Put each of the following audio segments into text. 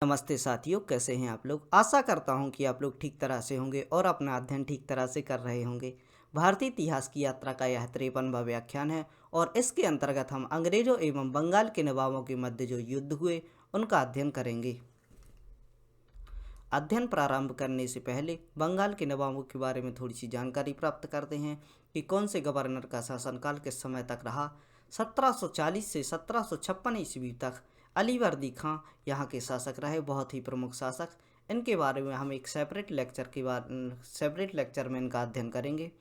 नमस्ते साथियों, कैसे हैं आप लोग। आशा करता हूं कि आप लोग ठीक तरह से होंगे और अपना अध्ययन ठीक तरह से कर रहे होंगे। भारतीय इतिहास की यात्रा का यह 53वां व्याख्यान है और इसके अंतर्गत हम अंग्रेजों एवं बंगाल के नवाबों के मध्य जो युद्ध हुए उनका अध्ययन करेंगे। अध्ययन प्रारंभ करने से पहले बंगाल के नवाबों के बारे में थोड़ी सी जानकारी प्राप्त करते हैं कि कौन से गवर्नर का शासनकाल किस समय तक रहा। 1740 से 1756 ईस्वी तक अलीवर्दी खां यहाँ के शासक रहे, बहुत ही प्रमुख शासक। इनके बारे में हम एक सेपरेट लेक्चर में इनका अध्ययन करेंगे।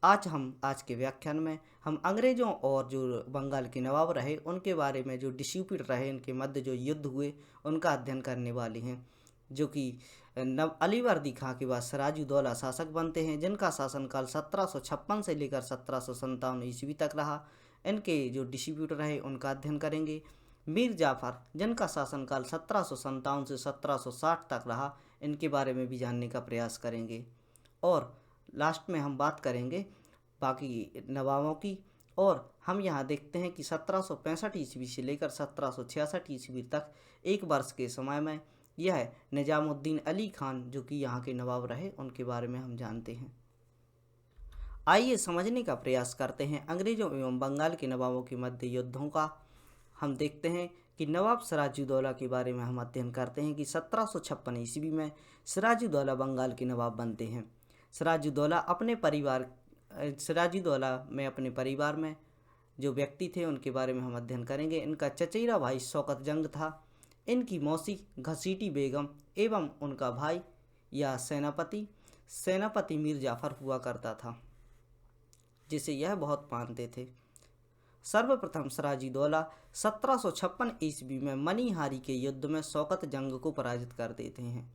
आज के व्याख्यान में हम अंग्रेज़ों और जो बंगाल के नवाब रहे उनके बारे में, जो डिस्प्यूट रहे इनके मध्य जो युद्ध हुए उनका अध्ययन करने वाले हैं, जो कि नव अलीवर्दी खां के बाद सिराजुद्दौला शासक बनते हैं, जिनका शासनकाल 1756 से लेकर 1757 ईस्वी तक रहा। इनके जो डिस्प्यूट रहे उनका अध्ययन करेंगे। मीर जाफ़र, जिनका शासनकाल 1757 से 1760 तक रहा, इनके बारे में भी जानने का प्रयास करेंगे। और लास्ट में हम बात करेंगे बाकी नवाबों की। और हम यहाँ देखते हैं कि 1765 ईस्वी से लेकर 1766 ईस्वी तक एक वर्ष के समय में यह निजामुद्दीन अली खान, जो कि यहाँ के नवाब रहे, उनके बारे में हम जानते हैं। आइए समझने का प्रयास करते हैं अंग्रेजों एवं बंगाल के नवाबों के मध्य युद्धों का। हम देखते हैं कि नवाब सिराजुद्दौला के बारे में हम अध्ययन करते हैं कि 1756 ईस्वी में सिराजुद्दौला बंगाल के नवाब बनते हैं। सिराजुद्दौला में अपने परिवार में जो व्यक्ति थे उनके बारे में हम अध्ययन करेंगे। इनका चचेरा भाई शौकत जंग था, इनकी मौसी घसीटी बेगम एवं उनका भाई या सेनापति मीर जाफ़र हुआ करता था, जिसे यह बहुत मानते थे। सर्वप्रथम सिराजुद्दौला 1756 ईस्वी में मनीहारी के युद्ध में शौकत जंग को पराजित कर देते हैं।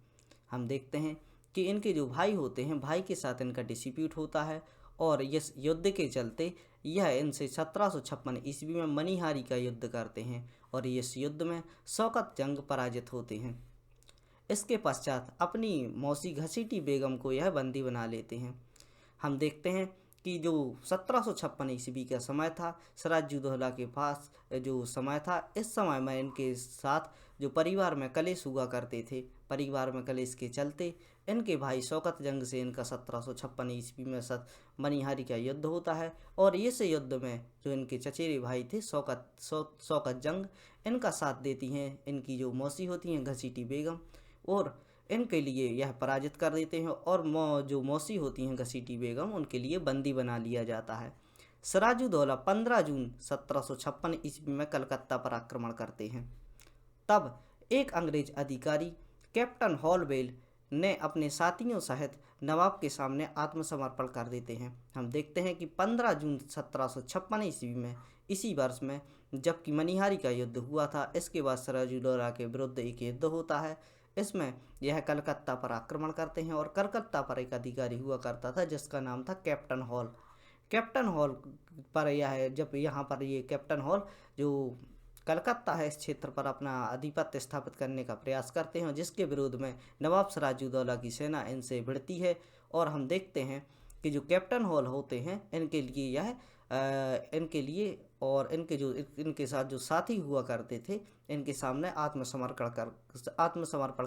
हम देखते हैं कि इनके जो भाई होते हैं, भाई के साथ इनका डिस्प्यूट होता है और इस युद्ध के चलते यह इनसे 1756 ईस्वी में मनीहारी का युद्ध करते हैं और इस युद्ध में शौकत जंग पराजित होते हैं। इसके पश्चात अपनी मौसी घसीटी बेगम को यह बंदी बना लेते हैं। हम देखते हैं कि जो 1756 ईस्वी का समय था, सिराजुद्दौला के पास जो समय था, इस समय में इनके साथ जो परिवार में कलेश हुआ करते थे, परिवार में कलेश के चलते इनके भाई शौकत जंग से इनका 1756 ईस्वी में मनीहारी का युद्ध होता है। और इस युद्ध में जो इनके चचेरे भाई थे शौकत जंग, इनका साथ देती हैं इनकी जो मौसी होती हैं घसीटी बेगम, और इनके लिए यह पराजित कर देते हैं और जो मौसी होती हैं घसीटी बेगम, उनके लिए बंदी बना लिया जाता है। सिराजुद्दौला 15 जून 1756 ईस्वी में कलकत्ता पर आक्रमण करते हैं। तब एक अंग्रेज अधिकारी कैप्टन हॉलवेल ने अपने साथियों सहित नवाब के सामने आत्मसमर्पण कर देते हैं। हम देखते हैं कि 15 जून 1756 ईस्वी में, इसी वर्ष में जबकि मनीहारी का युद्ध हुआ था, इसके बाद सिराजुद्दौला के विरुद्ध एक युद्ध होता है। इसमें यह कलकत्ता पर आक्रमण करते हैं और कलकत्ता पर एक अधिकारी हुआ करता था जिसका नाम था कैप्टन हॉल पर ये कैप्टन हॉल जो कलकत्ता है, इस क्षेत्र पर अपना आधिपत्य स्थापित करने का प्रयास करते हैं, जिसके विरोध में नवाब सिराजुद्दौला की सेना इनसे भिड़ती है। और हम देखते हैं कि जो कैप्टन हॉल होते हैं, इनके लिए और इनके साथ जो साथी हुआ करते थे, इनके सामने आत्मसमर्पण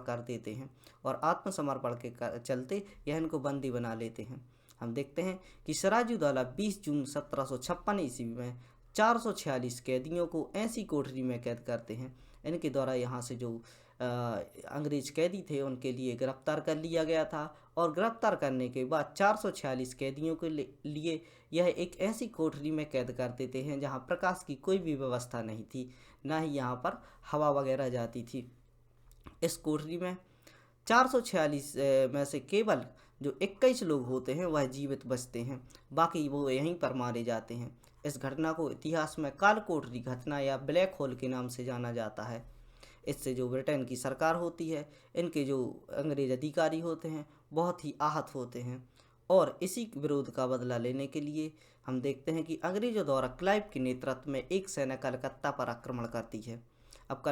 कर देते हैं और आत्मसमर्पण के चलते यह इनको बंदी बना लेते हैं। हम देखते हैं कि सिराजुद्दौला 20 जून 1756 ईस्वी में 446 कैदियों को ऐसी कोठरी में कैद करते हैं। इनके द्वारा यहाँ से जो अंग्रेज कैदी थे उनके लिए गिरफ्तार कर लिया गया था और गिरफ्तार करने के बाद 446 कैदियों के लिए यह एक ऐसी कोठरी में कैद कर देते हैं जहाँ प्रकाश की कोई भी व्यवस्था नहीं थी, ना ही यहाँ पर हवा वगैरह जाती थी। इस कोठरी में 446 में से केवल जो 21 लोग होते हैं वह जीवित बचते हैं, बाकी वो यहीं पर मारे जाते हैं। इस घटना को इतिहास में काल कोठरी घटना या ब्लैक होल के नाम से जाना जाता है। इससे जो ब्रिटेन की सरकार होती है, इनके जो अंग्रेज अधिकारी होते हैं, बहुत ही आहत होते हैं और इसी विरोध का बदला लेने के लिए हम देखते हैं कि अंग्रेजों द्वारा क्लाइव के नेतृत्व में एक सेना कलकत्ता पर आक्रमण करती है। अब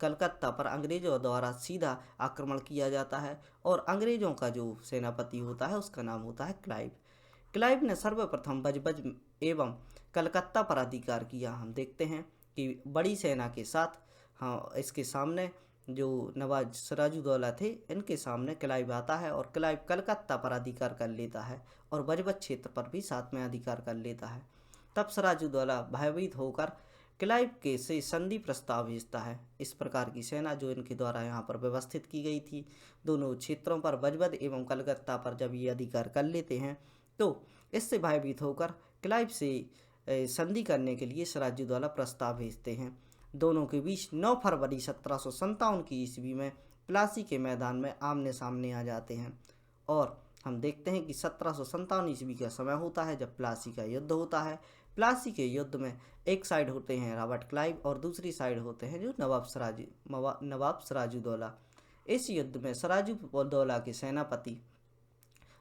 कलकत्ता पर अंग्रेजों द्वारा सीधा आक्रमण किया जाता है और अंग्रेजों का जो सेनापति होता है उसका नाम होता है क्लाइव ने सर्वप्रथम बजबज एवं कलकत्ता पर अधिकार किया। हम देखते हैं कि बड़ी सेना के साथ, हाँ, इसके सामने जो नवाब सिराजुद्दौला थे, इनके सामने क्लाइव आता है और क्लाइव कलकत्ता पर अधिकार कर लेता है और बजबत क्षेत्र पर भी साथ में अधिकार कर लेता है। तब सिराजुद्दौला भयभीत होकर क्लाइव के से संधि प्रस्ताव भेजता है। इस प्रकार की सेना जो इनके द्वारा यहाँ पर व्यवस्थित की गई थी, दोनों क्षेत्रों पर बजबत एवं कलकत्ता पर जब ये अधिकार कर लेते हैं तो इससे भयभीत होकर क्लाइव से संधि करने के लिए सिराजुद्दौला प्रस्ताव भेजते हैं। दोनों के बीच 9 फरवरी 1757 की ईस्वी में प्लासी के मैदान में आमने सामने आ जाते हैं और हम देखते हैं कि 1757 ईस्वी का समय होता है जब प्लासी का युद्ध होता है। प्लासी के युद्ध में एक साइड होते हैं रॉबर्ट क्लाइव और दूसरी साइड होते हैं जो नवाब सिराजुद्दौला। इस युद्ध में सिराजुद्दौला के सेनापति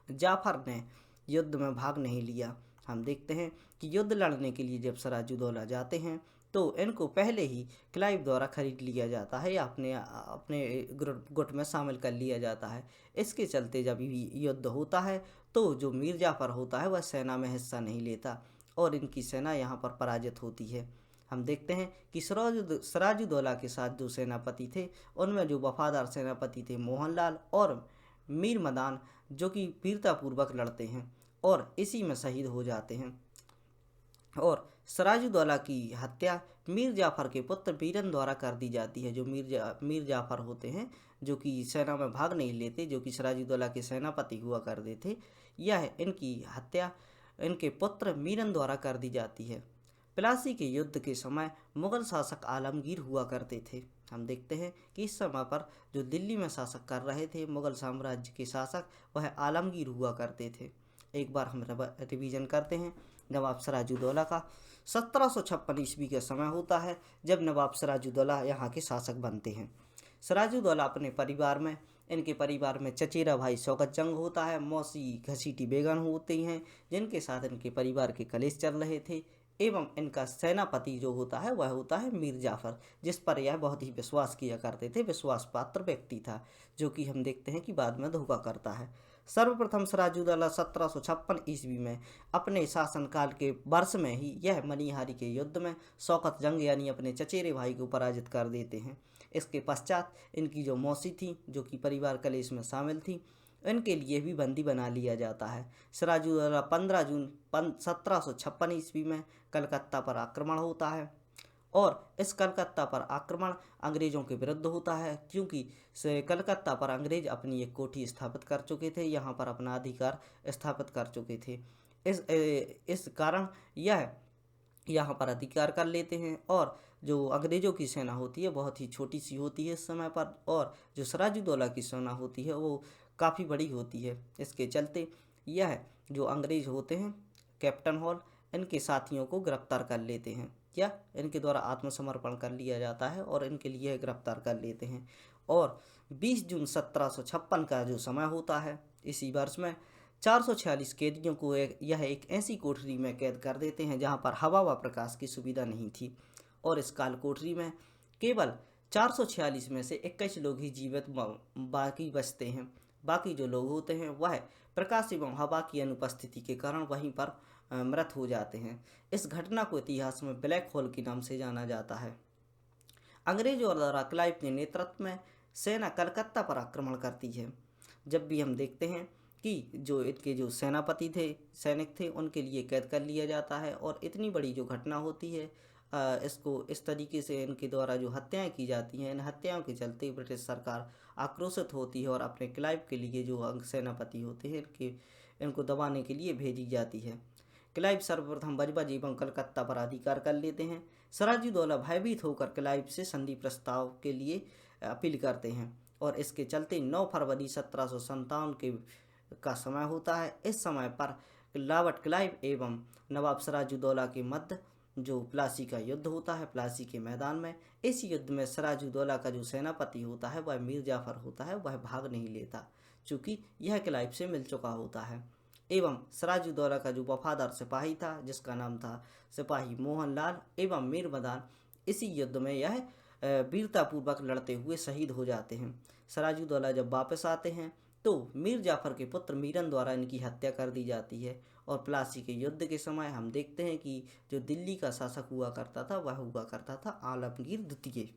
जाफर ने युद्ध में भाग नहीं लिया। हम देखते हैं कि युद्ध लड़ने के लिए जब सिराजुद्दौला जाते हैं तो इनको पहले ही क्लाइव द्वारा खरीद लिया जाता है या अपने अपने गुट में शामिल कर लिया जाता है। इसके चलते जब युद्ध होता है तो जो मीर जाफर होता है वह सेना में हिस्सा नहीं लेता और इनकी सेना यहाँ पर पराजित होती है। हम देखते हैं कि सिराजुद्दौला के साथ जो सेनापति थे उनमें जो वफादार सेनापति थे मोहनलाल और मीर मदान, जो कि वीरतापूर्वक लड़ते हैं और इसी में शहीद हो जाते हैं। और सिराजुद्दौला की हत्या मीर जाफर के पुत्र बीरन द्वारा कर दी जाती है। जो मीर जाफर होते हैं जो कि सेना में भाग नहीं लेते, जो कि सिराजुद्दौला के सेनापति हुआ करते थे, यह इनकी हत्या इनके पुत्र मीरन द्वारा कर दी जाती है। प्लासी के युद्ध के समय मुगल शासक आलमगीर हुआ करते थे। हम देखते हैं कि इस समय पर जो दिल्ली में शासक कर रहे थे मुगल साम्राज्य के शासक, वह आलमगीर हुआ करते थे। एक बार हम रिवीजन करते हैं नवाब सिराजुद्दौला का। 1756 ईस्वी का समय होता है जब नवाब सिराजुद्दौला यहाँ के शासक बनते हैं। सिराजुद्दौला अपने परिवार में इनके परिवार में चचेरा भाई शौकत जंग होता है, मौसी घसीटी बेगम होती हैं जिनके साथ इनके परिवार के कलेश चल रहे थे, एवं इनका सेनापति जो होता है वह होता है मीर जाफर, जिस पर यह बहुत ही विश्वास किया करते थे, विश्वास पात्र व्यक्ति था, जो कि हम देखते हैं कि बाद में धोखा करता है। सर्वप्रथम सिराजुद्दौला 1756 ईस्वी में अपने शासनकाल के वर्ष में ही यह मनिहारी के युद्ध में शौकत जंग यानी अपने चचेरे भाई को पराजित कर देते हैं। इसके पश्चात इनकी जो मौसी थी, जो कि परिवार कलेश में शामिल थी, इनके लिए भी बंदी बना लिया जाता है। सिराजुद्दौला 15 जून 1756 ईस्वी में कलकत्ता पर आक्रमण होता है और इस कलकत्ता पर आक्रमण अंग्रेज़ों के विरुद्ध होता है, क्योंकि कलकत्ता पर अंग्रेज अपनी एक कोठी स्थापित कर चुके थे, यहाँ पर अपना अधिकार स्थापित कर चुके थे। इस कारण यह यहाँ पर अधिकार कर लेते हैं और जो अंग्रेज़ों की सेना होती है बहुत ही छोटी सी होती है इस समय पर, और जो सिराजुद्दौला की सेना होती है वो काफ़ी बड़ी होती है। इसके चलते यह जो अंग्रेज़ होते हैं कैप्टन हॉल इनके साथियों को गिरफ्तार कर लेते हैं या इनके द्वारा आत्मसमर्पण कर लिया जाता है और इनके लिए गिरफ्तार कर लेते हैं। और 20 जून 1756 का जो समय होता है, इसी वर्ष में 446 कैदियों को यह एक ऐसी कोठरी में कैद कर देते हैं जहां पर हवा व प्रकाश की सुविधा नहीं थी और इस काल कोठरी में केवल 446 में से 21 लोग ही जीवित बाकी बचते हैं। बाकी जो लोग होते हैं वह प्रकाश एवं हवा की अनुपस्थिति के कारण वहीं पर मृत हो जाते हैं। इस घटना को इतिहास में ब्लैक होल के नाम से जाना जाता है। अंग्रेजों द्वारा क्लाइव के नेतृत्व में सेना कलकत्ता पर आक्रमण करती है। जब भी हम देखते हैं कि जो इनके जो सेनापति थे, सैनिक थे, उनके लिए कैद कर लिया जाता है और इतनी बड़ी जो घटना होती है इसको इस तरीके से इनके द्वारा जो हत्याएं की जाती हैं, इन हत्याओं के चलते ब्रिटिश सरकार आक्रोशित होती है और अपने क्लाइव के लिए जो सेनापति होते हैं इनको दबाने के लिए भेजी जाती है। क्लाइव सर्वप्रथम बजबज एवं कलकत्ता पर अधिकार कर लेते हैं। सिराजुद्दौला भयभीत होकर क्लाइव से संधि प्रस्ताव के लिए अपील करते हैं और इसके चलते 9 फरवरी 1757 का समय होता है। इस समय पर रॉबर्ट क्लाइव एवं नवाब सिराजुद्दौला के मध्य जो प्लासी का युद्ध होता है, प्लासी के मैदान में। इस युद्ध में सिराजुद्दौला का जो सेनापति होता है वह मीर जाफर होता है, वह भाग नहीं लेता चूँकि यह क्लाइव से मिल चुका होता है। एवं सिराजुद्दौला का जो वफादार सिपाही था जिसका नाम था सिपाही मोहनलाल एवं मीर मदान, इसी युद्ध में यह वीरतापूर्वक लड़ते हुए शहीद हो जाते हैं। सिराजुद्दौला जब वापस आते हैं तो मीर जाफर के पुत्र मीरन द्वारा इनकी हत्या कर दी जाती है और प्लासी के युद्ध के समय हम देखते हैं कि जो दिल्ली का शासक हुआ करता था वह हुआ करता था आलमगीर द्वितीय।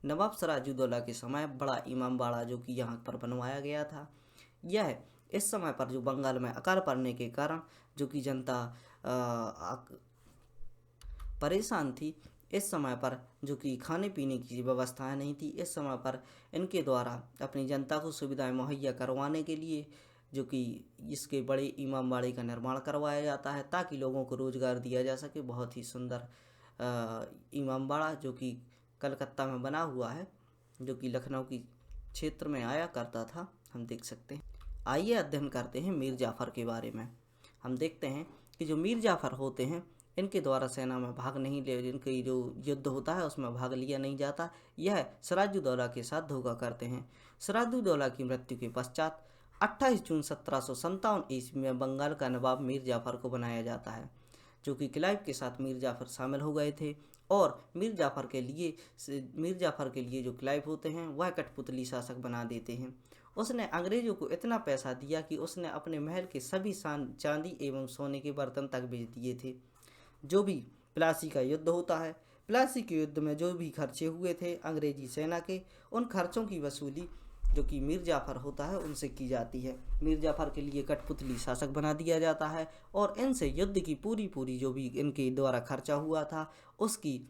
नवाब सिराजुद्दौला के समय बड़ा इमामबाड़ा जो कि यहाँ पर बनवाया गया था। यह इस समय पर जो बंगाल में अकाल पड़ने के कारण जो कि जनता परेशान थी, इस समय पर जो कि खाने पीने की व्यवस्थाएं नहीं थी, इस समय पर इनके द्वारा अपनी जनता को सुविधाएं मुहैया करवाने के लिए जो कि इसके बड़े इमामबाड़े का निर्माण करवाया जाता है ताकि लोगों को रोज़गार दिया जा सके। बहुत ही सुंदर इमामबाड़ा जो कि कलकत्ता में बना हुआ है, जो कि लखनऊ की क्षेत्र में आया करता था, हम देख सकते हैं। आइए अध्ययन करते हैं मीर जाफ़र के बारे में। हम देखते हैं कि जो मीर जाफ़र होते हैं, इनके द्वारा सेना में भाग नहीं ले, इनके जो युद्ध होता है उसमें भाग लिया नहीं जाता। यह सिराजुद्दौला के साथ धोखा करते हैं। सिराजुद्दौला की मृत्यु के पश्चात 28 जून 1757 ईस्वी में बंगाल का नवाब मीर जाफ़र को बनाया जाता है, जो कि क्लाइव के साथ मीर जाफ़र शामिल हो गए थे। और मीर जाफ़र के लिए जो क्लाइव होते हैं वह कठपुतली शासक बना देते हैं। उसने अंग्रेजों को इतना पैसा दिया कि उसने अपने महल के सभी चांदी एवं सोने के बर्तन तक बेच दिए थे। जो भी प्लासी का युद्ध होता है, प्लासी के युद्ध में जो भी खर्चे हुए थे अंग्रेजी सेना के, उन खर्चों की वसूली जो कि मीर जाफ़र होता है उनसे की जाती है। मीर जाफ़र के लिए कठपुतली शासक बना दिया जाता है और इनसे युद्ध की पूरी जो भी इनके द्वारा खर्चा हुआ था उसकी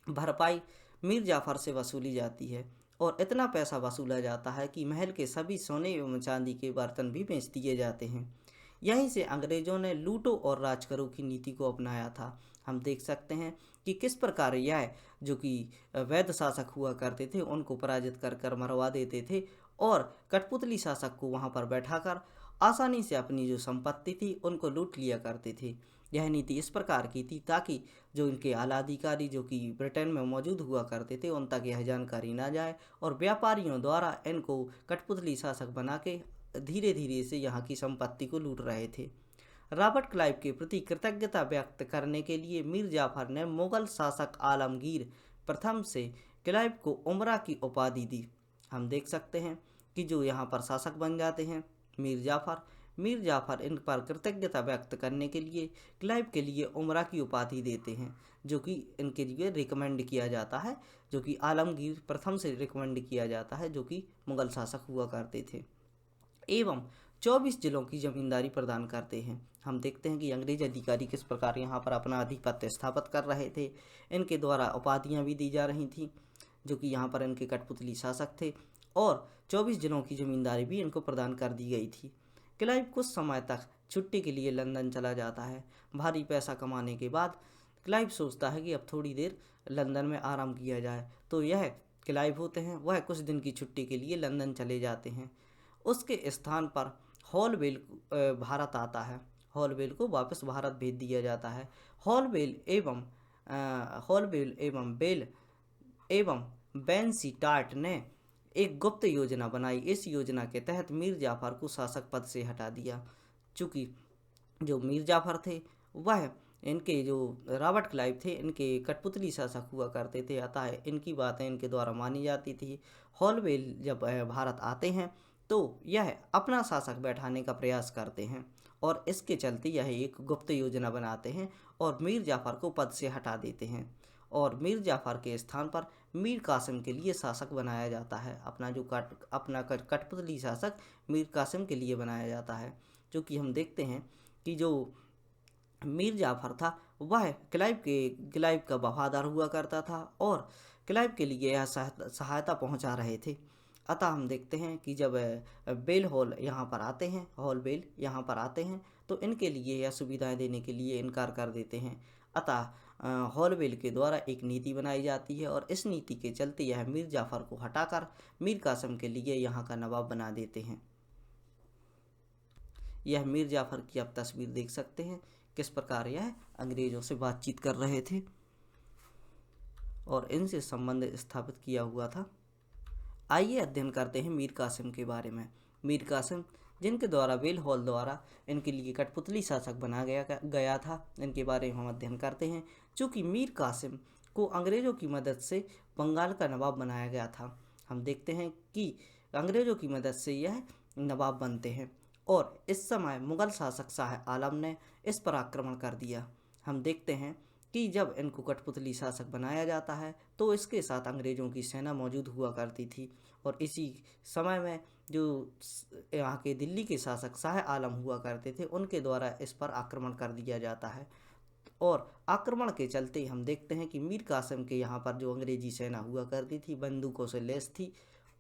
भरपाई मीर जाफ़र से वसूली जाती है। और इतना पैसा वसूला जाता है कि महल के सभी सोने एवं चांदी के बर्तन भी बेच दिए जाते हैं। यहीं से अंग्रेजों ने लूटो और राज करो की नीति को अपनाया था। हम देख सकते हैं कि किस प्रकार यह जो कि वैध शासक हुआ करते थे उनको पराजित कर कर मरवा देते थे और कठपुतली शासक को वहां पर बैठाकर आसानी से अपनी जो संपत्ति थी उनको लूट लिया करते थे। यह नीति इस प्रकार की थी ताकि जो इनके आला अधिकारी जो कि ब्रिटेन में मौजूद हुआ करते थे उन तक यह जानकारी ना जाए और व्यापारियों द्वारा इनको कठपुतली शासक बना के धीरे धीरे से यहाँ की संपत्ति को लूट रहे थे। रॉबर्ट क्लाइव के प्रति कृतज्ञता व्यक्त करने के लिए मीर जाफ़र ने मुगल शासक आलमगीर प्रथम से क्लाइव को उमरा की उपाधि दी। हम देख सकते हैं कि जो यहाँ पर शासक बन जाते हैं मीर जाफ़र इन पर कृतज्ञता व्यक्त करने के लिए क्लाइव के लिए उमरा की उपाधि देते हैं, जो कि इनके लिए रिकमेंड किया जाता है, जो कि आलमगीर प्रथम से रिकमेंड किया जाता है, जो कि मुगल शासक हुआ करते थे। एवं 24 जिलों की जमींदारी प्रदान करते हैं। हम देखते हैं कि अंग्रेज अधिकारी किस प्रकार यहाँ पर अपना आधिपत्य स्थापित कर रहे थे। इनके द्वारा उपाधियाँ भी दी जा रही थीं, जो कि यहाँ पर इनके कठपुतली शासक थे, और 24 जिलों की जमींदारी भी इनको प्रदान कर दी गई थी। क्लाइव कुछ समय तक छुट्टी के लिए लंदन चला जाता है। भारी पैसा कमाने के बाद क्लाइव सोचता है कि अब थोड़ी देर लंदन में आराम किया जाए, तो यह क्लाइव होते हैं वह कुछ दिन की छुट्टी के लिए लंदन चले जाते हैं। उसके स्थान पर हॉलवेल भारत आता है। हॉलवेल को वापस भारत भेज दिया जाता है। हॉलवेल एवं बेल एवं बेंसीटार्ट ने एक गुप्त योजना बनाई। इस योजना के तहत मीर जाफ़र को शासक पद से हटा दिया। चूँकि जो मीर जाफ़र थे वह इनके जो रॉबर्ट क्लाइव थे इनके कठपुतली शासक हुआ करते थे, अतः इनकी बातें इनके द्वारा मानी जाती थी। हॉलवेल जब भारत आते हैं तो यह अपना शासक बैठाने का प्रयास करते हैं और इसके चलते यह एक गुप्त योजना बनाते हैं और मीर जाफ़र को पद से हटा देते हैं और मीर जाफ़र के स्थान पर मीर कासिम के लिए शासक बनाया जाता है। अपना कठपुतली शासक मीर कासिम के लिए बनाया जाता है। जो कि हम देखते हैं कि जो मीर जाफ़र था वह क्लाइव का वफादार हुआ करता था और क्लाइव के लिए यह सहायता पहुंचा रहे थे। अतः हम देखते हैं कि जब बेल हॉल यहाँ पर आते हैं तो इनके लिए यह सुविधाएं देने के लिए इनकार कर देते हैं। अतः हॉलवेल के द्वारा एक नीति बनाई जाती है और इस नीति के चलते यह मीर जाफ़र को हटाकर मीर कासिम के लिए यहाँ का नवाब बना देते हैं। यह मीर जाफ़र की आप तस्वीर देख सकते हैं, किस प्रकार यह अंग्रेजों से बातचीत कर रहे थे और इनसे संबंध स्थापित किया हुआ था। आइए अध्ययन करते हैं मीर कासिम के बारे में। मीर कासिम जिनके द्वारा बेल हॉल द्वारा इनके लिए कठपुतली शासक बना गया था, इनके बारे में हम अध्ययन करते हैं। चूँकि मीर कासिम को अंग्रेज़ों की मदद से बंगाल का नवाब बनाया गया था, हम देखते हैं कि अंग्रेज़ों की मदद से यह नवाब बनते हैं और इस समय मुग़ल शासक शाह आलम ने इस पर आक्रमण कर दिया। हम देखते हैं कि जब इनको कठपुतली शासक बनाया जाता है तो इसके साथ अंग्रेज़ों की सेना मौजूद हुआ करती थी। और इसी समय में जो यहाँ के दिल्ली के शासक शाह आलम हुआ करते थे, उनके द्वारा इस पर आक्रमण कर दिया जाता है। और आक्रमण के चलते हम देखते हैं कि मीर कासिम के यहाँ पर जो अंग्रेजी सेना हुआ करती थी बंदूकों से लैस थी,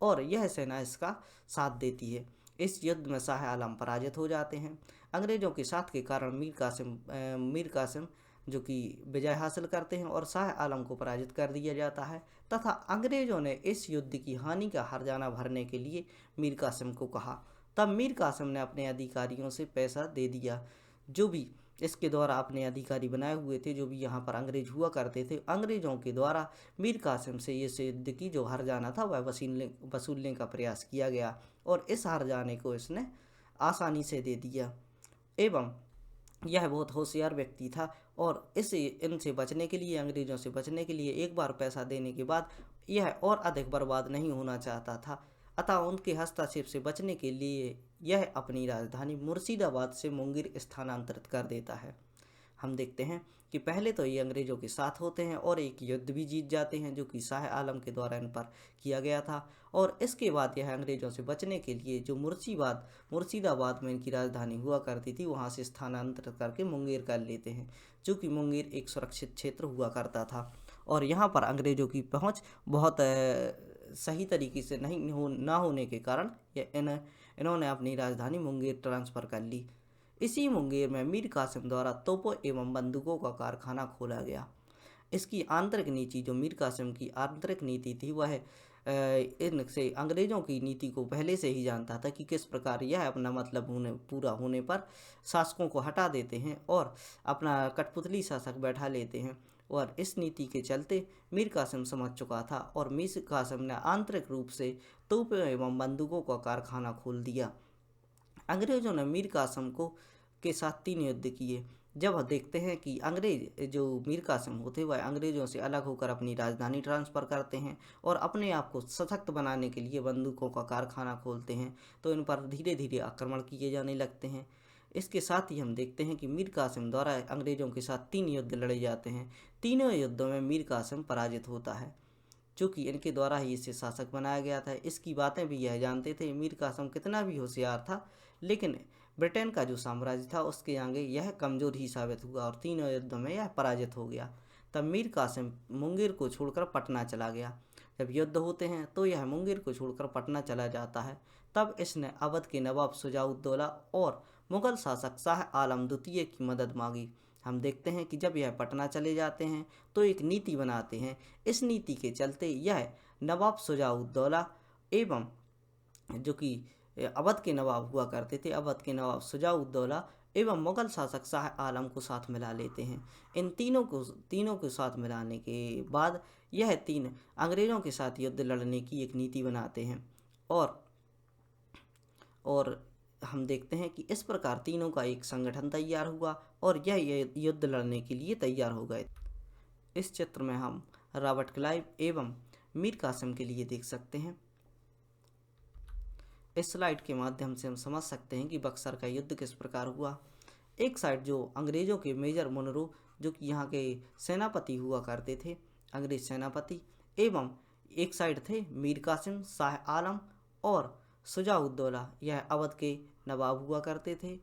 और यह सेना इसका साथ देती है। इस युद्ध में शाह आलम पराजित हो जाते हैं। अंग्रेज़ों के साथ के कारण मीर कासिम जो कि विजय हासिल करते हैं और शाह आलम को पराजित कर दिया जाता है, तथा अंग्रेज़ों ने इस युद्ध की हानि का हर्जाना भरने के लिए मीर कासिम को कहा। तब मीर कासिम ने अपने अधिकारियों से पैसा दे दिया, जो भी इसके द्वारा अपने अधिकारी बनाए हुए थे, जो भी यहाँ पर अंग्रेज हुआ करते थे, अंग्रेज़ों के द्वारा मीर कासिम से ये युद्ध की जो हर्जाना था वह वसूलने का प्रयास किया गया, और इस हर्जाने को इसने आसानी से दे दिया। एवं यह बहुत होशियार व्यक्ति था, और इनसे बचने के लिए, अंग्रेज़ों से बचने के लिए एक बार पैसा देने के बाद यह और अधिक बर्बाद नहीं होना चाहता था। अतः उनके हस्तक्षेप से बचने के लिए यह अपनी राजधानी मुर्शिदाबाद से मुंगेर स्थानांतरित कर देता है। हम देखते हैं कि पहले तो ये अंग्रेज़ों के साथ होते हैं और एक युद्ध भी जीत जाते हैं, जो कि शाह आलम के द्वारा इन पर किया गया था। और इसके बाद यह अंग्रेज़ों से बचने के लिए जो मुर्शिदाबाद में इनकी राजधानी हुआ करती थी, वहाँ से स्थानांतरित करके मुंगेर कर लेते हैं, जो कि मुंगेर एक सुरक्षित क्षेत्र हुआ करता था। और यहाँ पर अंग्रेज़ों की पहुँच बहुत सही तरीके से ना होने के कारण इन्होंने अपनी राजधानी मुंगेर ट्रांसफ़र कर ली। इसी मुंगेर में मीर कासिम द्वारा तोपों एवं बंदूकों का कारखाना खोला गया। इसकी आंतरिक नीति, जो मीर कासिम की आंतरिक नीति थी, वह इनसे अंग्रेज़ों की नीति को पहले से ही जानता था कि किस प्रकार यह अपना मतलब पूरा होने पर शासकों को हटा देते हैं और अपना कठपुतली शासक बैठा लेते हैं। और इस नीति के चलते मीर कासिम समझ चुका था, और मीर कासिम ने आंतरिक रूप से तोपों एवं बंदूकों का कारखाना खोल दिया। अंग्रेज़ों ने मीर कासिम के साथ 3 युद्ध किए। जब देखते हैं कि अंग्रेज जो मीर कासिम होते वह अंग्रेज़ों से अलग होकर अपनी राजधानी ट्रांसफ़र करते हैं और अपने आप को सशक्त बनाने के लिए बंदूकों का कारखाना खोलते हैं, तो इन पर धीरे धीरे आक्रमण किए जाने लगते हैं। इसके साथ ही हम देखते हैं कि मीर कासिम द्वारा अंग्रेज़ों के साथ 3 युद्ध लड़े जाते हैं। तीनों युद्धों में मीर कासिम पराजित होता है, चूँकि इनके द्वारा ही इसे शासक बनाया गया था। इसकी बातें भी यह जानते थे। मीर कासिम कितना भी होशियार था, लेकिन ब्रिटेन का जो साम्राज्य था उसके आगे यह कमज़ोर ही साबित हुआ और तीनों युद्धों में यह पराजित हो गया। तब मीर कासिम मुंगेर को छोड़कर पटना चला गया। जब युद्ध होते हैं तो यह मुंगेर को छोड़कर पटना चला जाता है। तब इसने अवध के नवाब शुजाउद्दौला और मुग़ल शासक शाह आलम द्वितीय की मदद मांगी। हम देखते हैं कि जब यह पटना चले जाते हैं तो एक नीति बनाते हैं। इस नीति के चलते यह नवाब शुजाउद्दौला एवं जो कि अवध के नवाब हुआ करते थे, अवध के नवाब शुजाउद्दौला एवं मुग़ल शासक शाह आलम को साथ मिला लेते हैं। इन तीनों को साथ मिलाने के बाद यह 3 अंग्रेज़ों के साथ युद्ध लड़ने की एक नीति बनाते हैं, और हम देखते हैं कि इस प्रकार तीनों का एक संगठन तैयार हुआ और यह युद्ध लड़ने के लिए तैयार हो गए। इस चित्र में हम रॉबर्ट क्लाइव एवं मीर कासिम के लिए देख सकते हैं। इस स्लाइड के माध्यम से हम समझ सकते हैं कि बक्सर का युद्ध किस प्रकार हुआ। एक साइड जो अंग्रेज़ों के मेजर मुनरो, जो कि यहाँ के सेनापति हुआ करते थे, अंग्रेज सेनापति, एवं एक साइड थे मीर कासिम, शाह आलम और शुजाउद्दौला, यह अवध के नवाब हुआ करते थे,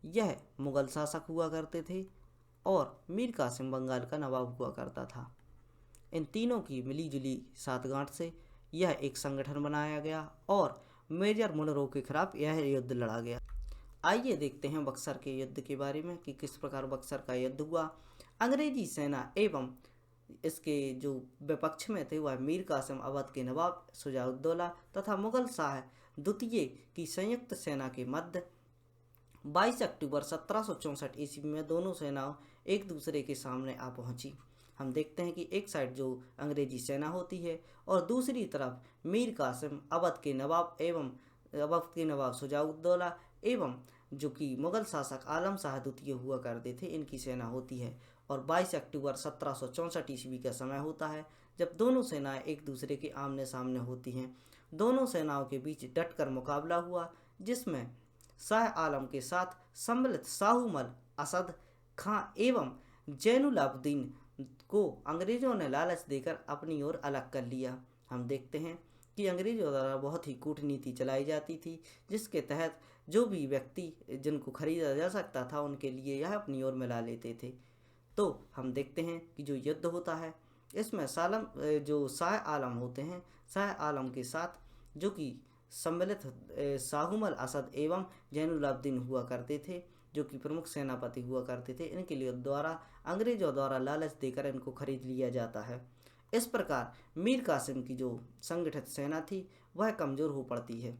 यह मुग़ल शासक हुआ करते थे, और मीर कासिम बंगाल का नवाब हुआ करता था। इन तीनों की मिलीजुली साठगांठ से यह एक संगठन बनाया गया और मेजर मुनरो के खिलाफ यह युद्ध लड़ा गया। आइए देखते हैं बक्सर के युद्ध के बारे में कि किस प्रकार बक्सर का युद्ध हुआ। अंग्रेजी सेना एवं इसके जो विपक्ष में थे वह मीर कासिम, अवध के नवाब शुजाउद्दौला तथा मुग़ल शाह द्वितीय की संयुक्त सेना के मध्य 22 अक्टूबर 1764 ईस्वी में दोनों सेनाओं एक दूसरे के सामने आ पहुंची। हम देखते हैं कि एक साइड जो अंग्रेजी सेना होती है और दूसरी तरफ मीर कासिम, अवध के नवाब शुजाउद्दौला एवं जो कि मुग़ल शासक आलम शाह द्वितीय हुआ करते थे, इनकी सेना होती है। और 22 अक्टूबर 1764 ईस्वी का समय होता है जब दोनों सेनाएं एक दूसरे के आमने सामने होती हैं। दोनों सेनाओं के बीच डटकर मुकाबला हुआ, जिसमें शाह आलम के साथ सम्मिलित शाहूमल, असद खां एवं जैनुलाब्दीन को अंग्रेजों ने लालच देकर अपनी ओर अलग कर लिया। हम देखते हैं कि अंग्रेजों द्वारा बहुत ही कूटनीति चलाई जाती थी, जिसके तहत जो भी व्यक्ति जिनको खरीदा जा सकता था उनके लिए यह अपनी ओर मिला लेते थे। तो हम देखते हैं कि जो युद्ध होता है इसमें जो शाह आलम होते हैं, शाह आलम के साथ जो कि सम्मिलित शाहुमल असद एवं जैनुलाब्दीन हुआ करते थे, जो कि प्रमुख सेनापति हुआ करते थे, इनके लिए द्वारा अंग्रेजों द्वारा लालच देकर इनको खरीद लिया जाता है। इस प्रकार मीर कासिम की जो संगठित सेना थी वह कमज़ोर हो पड़ती है।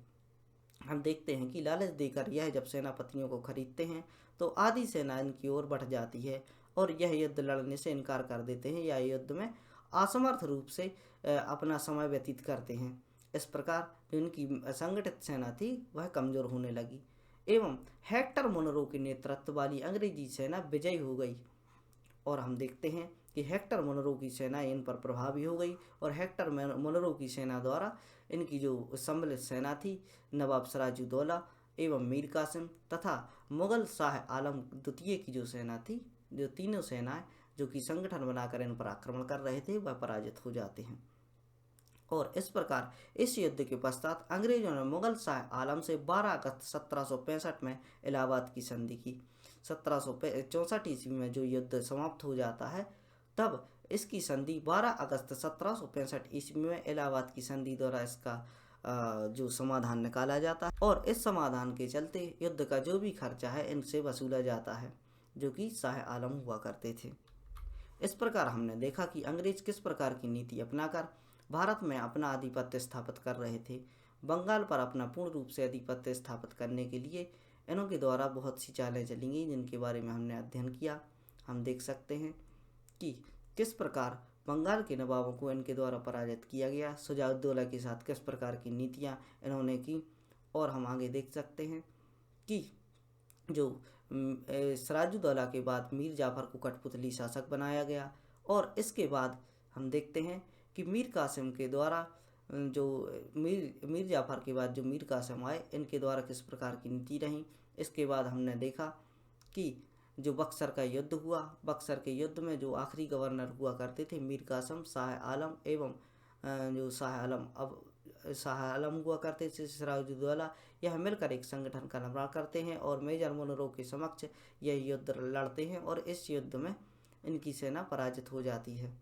हम देखते हैं कि लालच देकर यह जब सेनापतियों को खरीदते हैं तो आधी सेना इनकी ओर बढ़ जाती है और यह युद्ध लड़ने से इनकार कर देते हैं या युद्ध में असमर्थ रूप से अपना समय व्यतीत करते हैं। इस प्रकार जो इनकी संगठित सेना थी वह कमज़ोर होने लगी एवं हेक्टर मोनरो के नेतृत्व वाली अंग्रेजी सेना विजयी हो गई। और हम देखते हैं कि हेक्टर मोनरो की सेना इन पर प्रभावी हो गई और हेक्टर मोनरो की सेना द्वारा इनकी जो सम्मिलित सेना थी नवाब सिराजुद्दौला एवं मीर कासिम तथा मुगल शाह आलम द्वितीय की जो सेना थी, जो तीनों सेनाएं जो कि संगठन बनाकर इन पर आक्रमण कर रहे थे वह पराजित हो जाते हैं। और इस प्रकार इस युद्ध के पश्चात अंग्रेजों ने मुगल शाह आलम से 12 अगस्त 1765 में इलाहाबाद की संधि की। 1764 ईस्वी में जो युद्ध समाप्त हो जाता है तब इसकी संधि 12 अगस्त 1765 ईस्वी में इलाहाबाद की संधि द्वारा इसका जो समाधान निकाला जाता है और इस समाधान के चलते युद्ध का जो भी खर्चा है इनसे वसूला जाता है, जो कि शाह आलम हुआ करते थे। इस प्रकार हमने देखा कि अंग्रेज किस प्रकार की नीति अपनाकर भारत में अपना आधिपत्य स्थापित कर रहे थे। बंगाल पर अपना पूर्ण रूप से आधिपत्य स्थापित करने के लिए इनके द्वारा बहुत सी चालें चली गई, जिनके बारे में हमने अध्ययन किया। हम देख सकते हैं कि किस प्रकार बंगाल के नवाबों को इनके द्वारा पराजित किया गया, शुजाउद्दौला के साथ किस प्रकार की नीतियाँ इन्होंने की। और हम आगे देख सकते हैं कि जो सिराजुद्दौला के बाद मीर जाफ़र को कठपुतली शासक बनाया गया और इसके बाद हम देखते हैं कि मीर कासिम के द्वारा जो मीर जाफ़र के बाद जो मीर कासिम आए इनके द्वारा किस प्रकार की नीति रही। इसके बाद हमने देखा कि जो बक्सर का युद्ध हुआ, बक्सर के युद्ध में जो आखिरी गवर्नर हुआ करते थे मीर कासिम, शाह आलम एवं जो शाह आलम हुआ करते थे सिराजुद्दौला, यह मिलकर एक संगठन का निर्माण करते हैं और मेजर मुनरो के समक्ष यह युद्ध लड़ते हैं और इस युद्ध में इनकी सेना पराजित हो जाती है।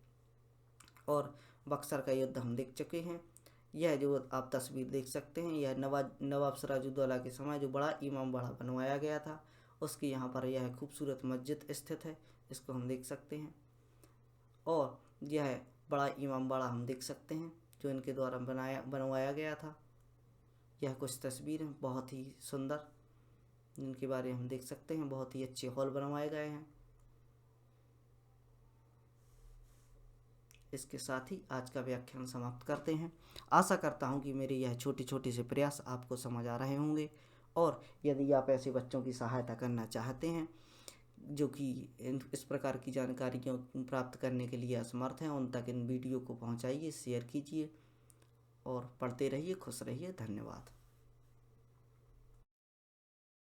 और बक्सर का युद्ध हम देख चुके हैं। यह जो आप तस्वीर देख सकते हैं यह नवाब सिराजुद्दौला के समय जो बड़ा इमामबाड़ा बनवाया गया था उसकी यहाँ पर यह खूबसूरत मस्जिद स्थित है, इसको हम देख सकते हैं। और यह बड़ा इमामबाड़ा हम देख सकते हैं जो इनके द्वारा बनवाया गया था। यह कुछ तस्वीर हैं बहुत ही सुंदर, जिनके बारे में हम देख सकते हैं। बहुत ही अच्छे हॉल बनवाए गए हैं। इसके साथ ही आज का व्याख्यान समाप्त करते हैं। आशा करता हूं कि मेरे यह छोटे छोटे से प्रयास आपको समझ आ रहे होंगे और यदि आप ऐसे बच्चों की सहायता करना चाहते हैं जो कि इस प्रकार की जानकारियाँ प्राप्त करने के लिए असमर्थ हैं, उन तक इन वीडियो को पहुंचाइए, शेयर कीजिए और पढ़ते रहिए, खुश रहिए। धन्यवाद।